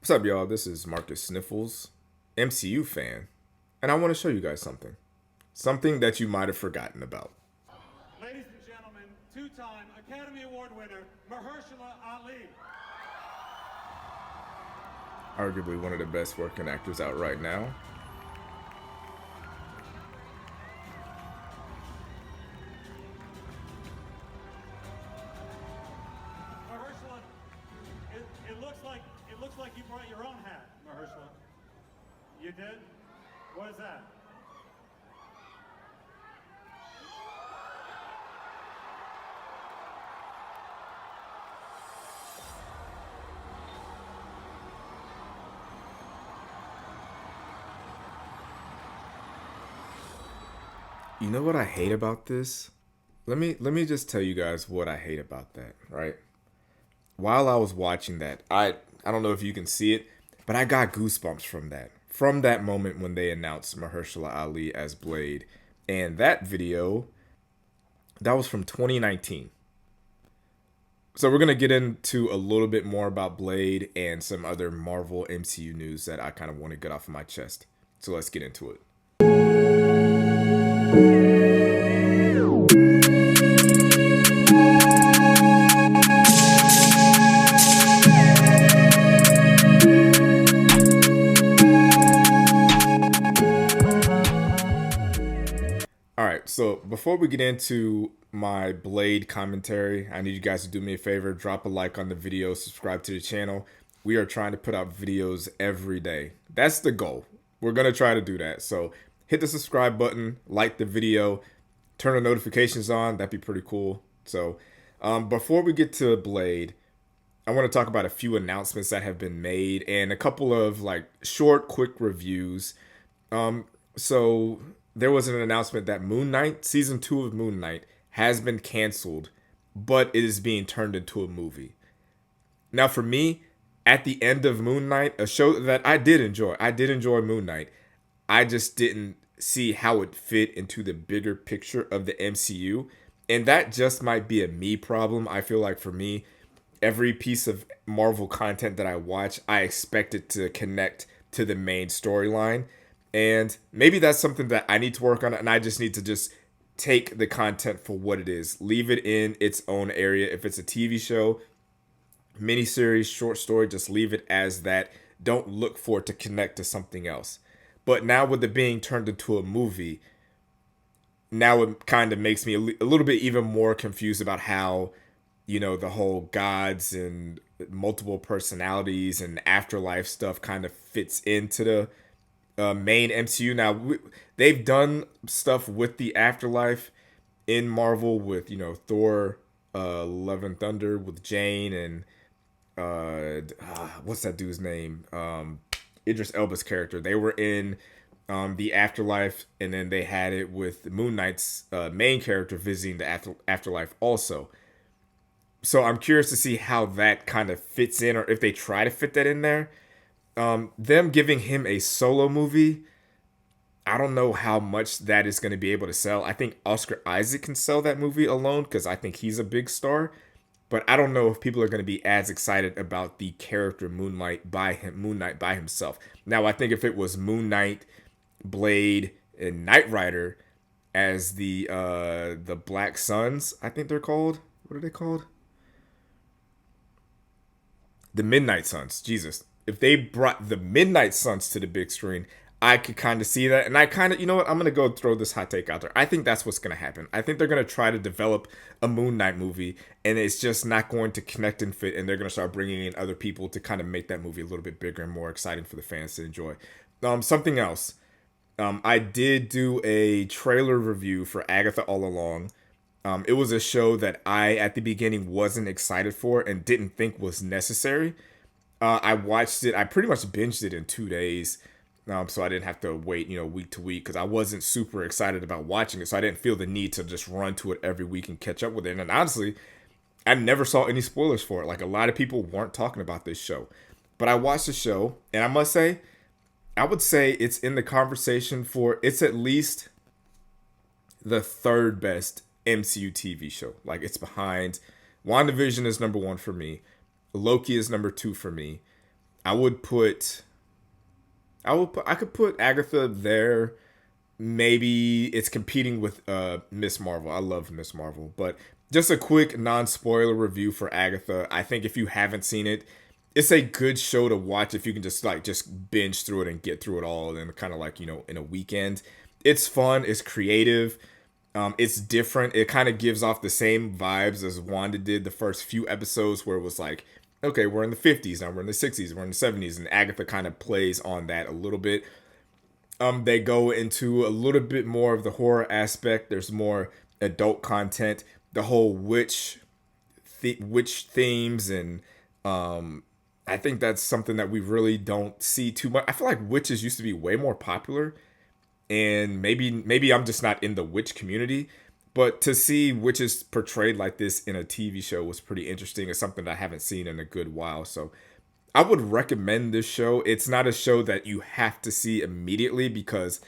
What's up, y'all? This is Marcus Sniffles, MCU fan, and I want to show you guys something. Something that you might have forgotten about. Ladies and gentlemen, two-time Academy Award winner, Mahershala Ali. Arguably one of the best working actors out right now. Mahershala, it looks like you brought your own hat, Mahershala. You did? What is that? You know what I hate about this? Let me just tell you guys what I hate about that, right? While I was watching that, I don't know if you can see it, but I got goosebumps from that. From that moment when they announced Mahershala Ali as Blade. And that video, that was from 2019. So we're going to get into a little bit more about Blade and some other Marvel MCU news that I kind of want to get off of my chest. So let's get into it. All right, so before we get into my Blade commentary, I need you guys to do me a favor, drop a like on the video, subscribe to the channel. We are trying to put out videos every day. That's the goal. We're going to try to do that. So hit the subscribe button, like the video, turn the notifications on. That'd be pretty cool. So before we get to Blade, I want to talk about a few announcements that have been made and a couple of like short, quick reviews. So there was an announcement that Moon Knight, season 2 of Moon Knight, has been canceled, but it is being turned into a movie. Now, for me, at the end of Moon Knight, a show that I did enjoy Moon Knight. I just didn't see how it fit into the bigger picture of the MCU. And that just might be a me problem. I feel like for me, every piece of Marvel content that I watch, I expect it to connect to the main storyline. And maybe that's something that I need to work on, and I just need to just take the content for what it is. Leave it in its own area. If it's a TV show, miniseries, short story, just leave it as that. Don't look for it to connect to something else. But now with it being turned into a movie, now it kind of makes me a little bit even more confused about how, the whole gods and multiple personalities and afterlife stuff kind of fits into the main MCU. Now, they've done stuff with the afterlife in Marvel with, Thor, Love and Thunder with Jane and what's that dude's name? Idris Elba's character. They were in the afterlife, and then they had it with Moon Knight's main character visiting the afterlife also. So I'm curious to see how that kind of fits in, or if they try to fit that in there. Them giving him a solo movie, I don't know how much that is going to be able to sell. I think Oscar Isaac can sell that movie alone because I think he's a big star. But I don't know if people are going to be as excited about the character Moon Knight by himself. Now, I think if it was Moon Knight, Blade, and Knight Rider as the Black Suns, I think they're called. What are they called? The Midnight Suns. Jesus. If they brought the Midnight Suns to the big screen, I could kind of see that. And I kind of, you know what? I'm going to go throw this hot take out there. I think that's what's going to happen. I think they're going to try to develop a Moon Knight movie, and it's just not going to connect and fit. And they're going to start bringing in other people to kind of make that movie a little bit bigger and more exciting for the fans to enjoy. Something else. I did do a trailer review for Agatha All Along. It was a show that I, at the beginning, wasn't excited for and didn't think was necessary. I watched it. I pretty much binged it in 2 days. So I didn't have to wait, week to week, because I wasn't super excited about watching it. So I didn't feel the need to just run to it every week and catch up with it. And honestly, I never saw any spoilers for it. Like, a lot of people weren't talking about this show. But I watched the show, and I must say, I would say it's in the conversation for, it's at least the third best MCU TV show. Like, it's behind, WandaVision is number 1 for me. Loki is number 2 for me. I would put I could put Agatha there. Maybe it's competing with Miss Marvel. I love Miss Marvel, but just a quick non-spoiler review for Agatha. I think if you haven't seen it, it's a good show to watch if you can just binge through it and get through it all and kind of like, in a weekend. It's fun, it's creative. It's different. It kind of gives off the same vibes as Wanda did the first few episodes, where it was like, okay, we're in the 50s now, we're in the 60s, we're in the 70s, and Agatha kind of plays on that a little bit. They go into a little bit more of the horror aspect. There's more adult content. The whole witch themes, and I think that's something that we really don't see too much. I feel like witches used to be way more popular, and maybe I'm just not in the witch community. But to see witches portrayed like this in a TV show was pretty interesting. It's something that I haven't seen in a good while. So I would recommend this show. It's not a show that you have to see immediately because,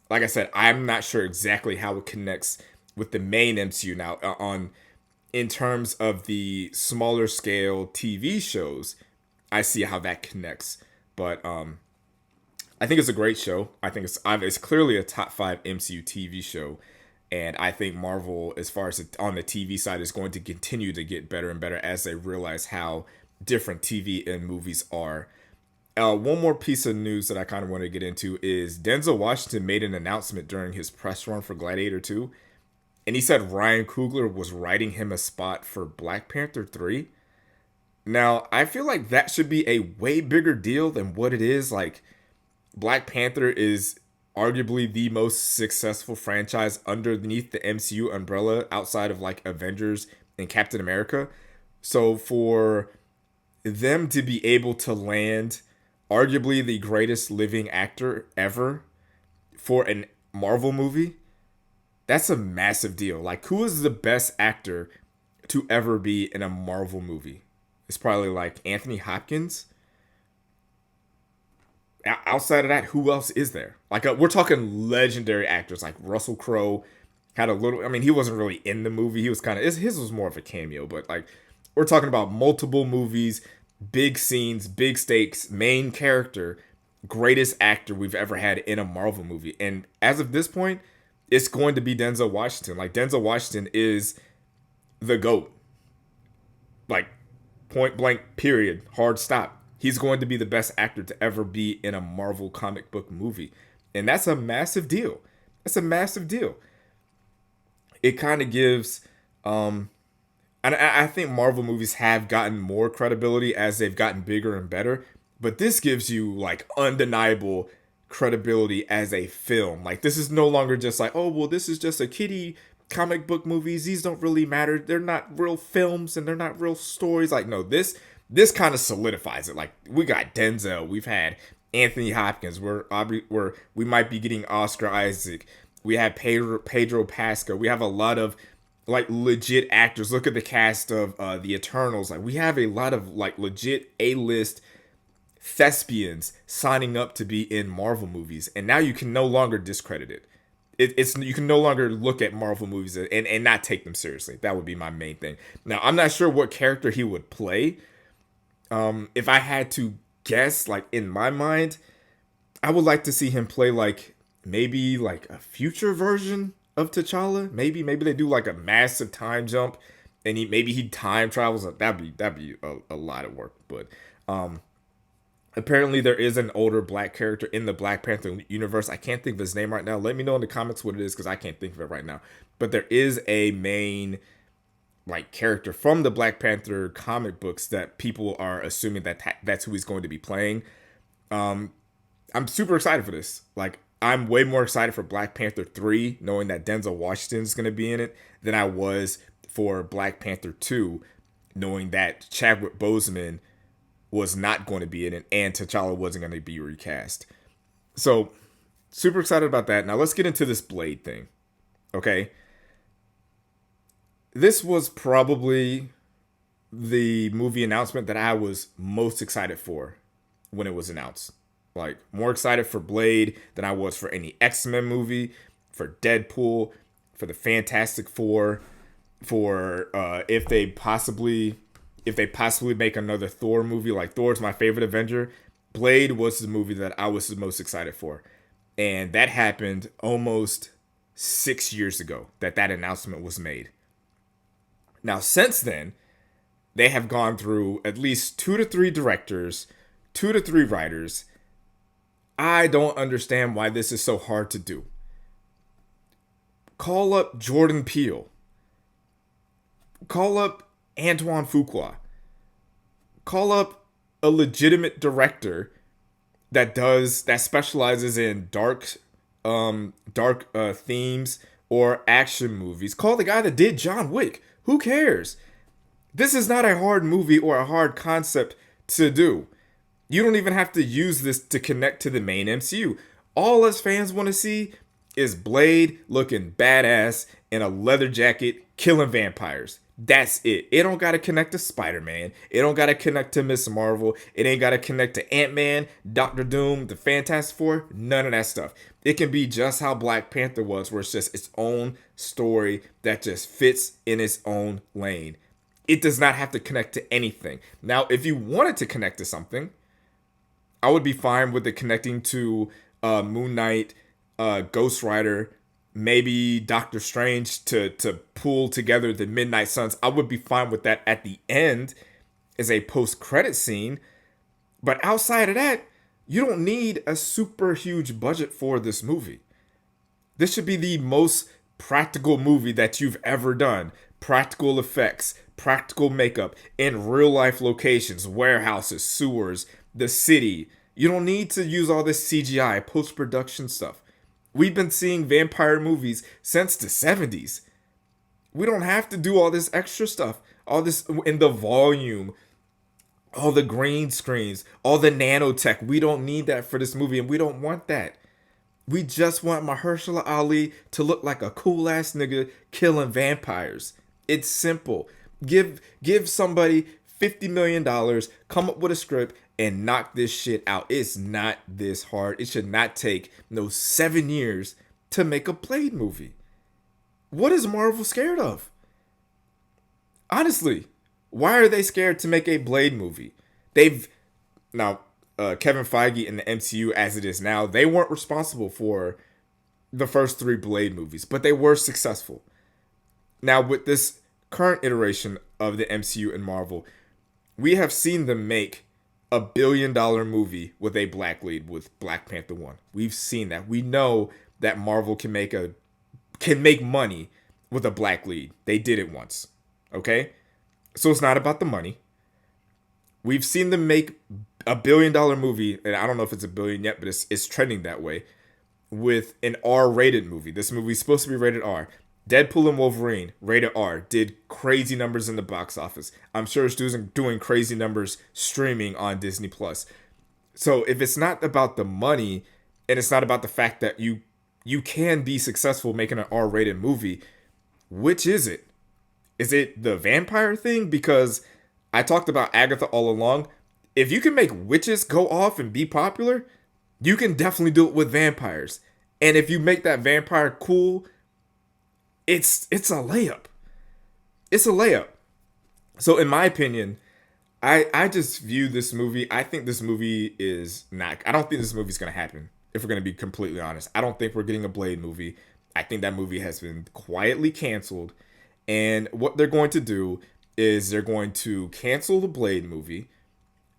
like I said, I'm not sure exactly how it connects with the main MCU now. On in terms of the smaller scale TV shows, I see how that connects. But I think it's a great show. I think it's clearly a top 5 MCU TV show. And I think Marvel, as far as on the TV side, is going to continue to get better and better as they realize how different TV and movies are. One more piece of news that I kind of want to get into is Denzel Washington made an announcement during his press run for Gladiator 2. And he said Ryan Coogler was writing him a spot for Black Panther 3. Now, I feel like that should be a way bigger deal than what it is. Like, Black Panther is arguably the most successful franchise underneath the MCU umbrella outside of like Avengers and Captain America. So for them to be able to land arguably the greatest living actor ever for a Marvel movie, that's a massive deal. Like, who is the best actor to ever be in a Marvel movie? It's probably like Anthony Hopkins. Outside of that, who else is there? Like, we're talking legendary actors like Russell Crowe had a little. I mean, he wasn't really in the movie. He was kind of his was more of a cameo, but like, we're talking about multiple movies, big scenes, big stakes, main character, greatest actor we've ever had in a Marvel movie. And as of this point, it's going to be Denzel Washington. Like, Denzel Washington is the GOAT. Like, point blank, period, hard stop. He's going to be the best actor to ever be in a Marvel comic book movie. And that's a massive deal. That's a massive deal. It kind of gives, and I think Marvel movies have gotten more credibility as they've gotten bigger and better. But this gives you like undeniable credibility as a film. Like, this is no longer just like, oh, well, this is just a kiddie comic book movies. These don't really matter. They're not real films and they're not real stories. Like, no, this kind of solidifies it. Like, we got Denzel, we've had Anthony Hopkins, we might be getting Oscar Isaac, we have Pedro Pascal, we have a lot of like legit actors. Look at the cast of the Eternals. Like, we have a lot of like legit A-list thespians signing up to be in Marvel movies, and now you can no longer discredit it. It's you can no longer look at Marvel movies and not take them seriously. That would be my main thing. Now, I'm not sure what character he would play. If I had to guess, like in my mind, I would like to see him play like maybe like a future version of T'Challa. Maybe they do like a massive time jump, and he time travels. That'd be a lot of work. But apparently there is an older black character in the Black Panther universe. I can't think of his name right now. Let me know in the comments what it is because I can't think of it right now. But there is a main like character from the Black Panther comic books that people are assuming that's who he's going to be playing. I'm super excited for this. Like, I'm way more excited for Black Panther 3 knowing that Denzel Washington is going to be in it than I was for Black Panther 2 knowing that Chadwick Boseman was not going to be in it and T'Challa wasn't going to be recast. So, super excited about that. Now let's get into this Blade thing. Okay? This was probably the movie announcement that I was most excited for when it was announced. Like, more excited for Blade than I was for any X-Men movie, for Deadpool, for the Fantastic Four, for if they possibly make another Thor movie. Like, Thor's my favorite Avenger. Blade was the movie that I was the most excited for. And that happened almost 6 years ago that announcement was made. Now, since then, they have gone through at least 2 to 3 directors, 2 to 3 writers. I don't understand why this is so hard to do. Call up Jordan Peele. Call up Antoine Fuqua. Call up a legitimate director that specializes in dark themes or action movies. Call the guy that did John Wick. Who cares? This is not a hard movie or a hard concept to do. You don't even have to use this to connect to the main MCU. All us fans want to see is Blade looking badass in a leather jacket killing vampires. That's it. It don't gotta connect to Spider-Man. It don't gotta connect to Miss Marvel. It ain't gotta connect to Ant-Man, Doctor Doom, the Fantastic Four. None of that stuff. It can be just how Black Panther was, where it's just its own story that just fits in its own lane. It does not have to connect to anything. Now, if you wanted to connect to something, I would be fine with it connecting to Moon Knight, Ghost Rider, maybe Doctor Strange to pull together the Midnight Suns. I would be fine with that at the end as a post-credit scene. But outside of that, you don't need a super huge budget for this movie. This should be the most practical movie that you've ever done. Practical effects, practical makeup in real life locations, warehouses, sewers, the city. You don't need to use all this CGI, post-production stuff. We've been seeing vampire movies since the 70s. We don't have to do all this extra stuff, all this in the volume, all the green screens, all the nanotech. We don't need that for this movie, and we don't want that. We just want Mahershala Ali to look like a cool ass nigga killing vampires. It's simple. Give somebody $50 million, come up with a script, and knock this shit out. It's not this hard. It should not take 7 years to make a Blade movie. What is Marvel scared of? Honestly, why are they scared to make a Blade movie? Kevin Feige and the MCU as it is now, they weren't responsible for the first 3 Blade movies, but they were successful. Now, with this current iteration of the MCU and Marvel, we have seen them make $1 billion movie with a black lead with Black Panther 1. We've seen that. We know that Marvel can make money with a black lead. They did it once. Okay? So it's not about the money. We've seen them make $1 billion movie, and I don't know if it's $1 billion yet, but it's trending that way, with an R-rated movie. This movie's supposed to be rated R. Deadpool and Wolverine, rated R, did crazy numbers in the box office. I'm sure it's doing crazy numbers streaming on Disney+. So if it's not about the money, and it's not about the fact that you can be successful making an R-rated movie, which is it? Is it the vampire thing? Because I talked about Agatha all along. If you can make witches go off and be popular, you can definitely do it with vampires. And if you make that vampire cool, it's a layup. It's a layup. So in my opinion, I just view this movie, I think this movie is not, I don't think this movie's going to happen, if we're going to be completely honest. I don't think we're getting a Blade movie. I think that movie has been quietly canceled. And what they're going to do is they're going to cancel the Blade movie.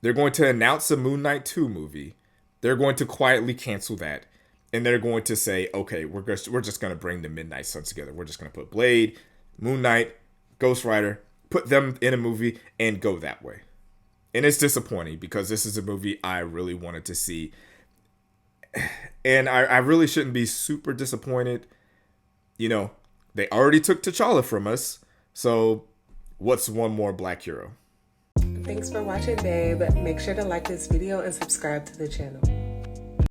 They're going to announce a Moon Knight 2 movie. They're going to quietly cancel that. And they're going to say, okay, we're just going to bring the Midnight Suns together. We're just going to put Blade, Moon Knight, Ghost Rider, put them in a movie and go that way. And it's disappointing because this is a movie I really wanted to see. And I really shouldn't be super disappointed. You know, they already took T'Challa from us. So what's one more black hero? Thanks for watching, babe. Make sure to like this video and subscribe to the channel.